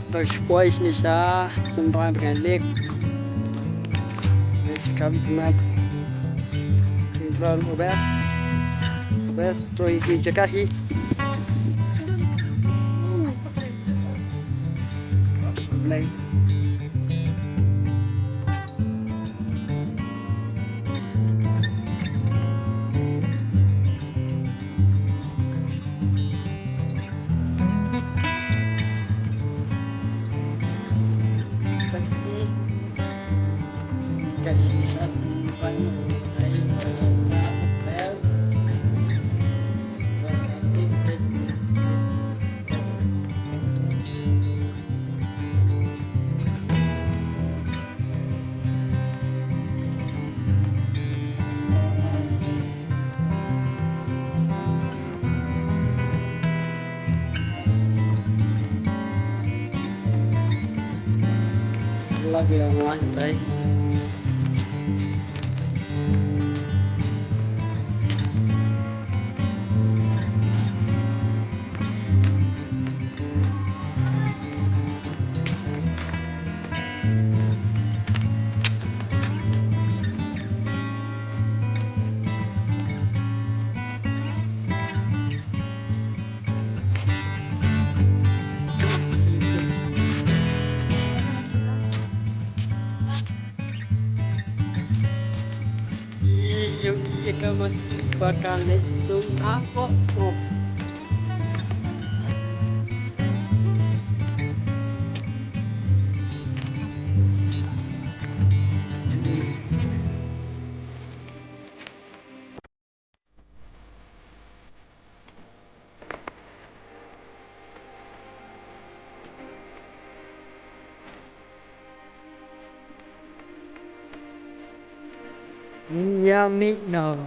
Depois ni siya Synrang dengan lift. Cakap dengan Synrang ubes tu ini cakahi. Lain. Lagu yang lantai. Yung ika mas bakal nesung ako. Oh. Yummy no.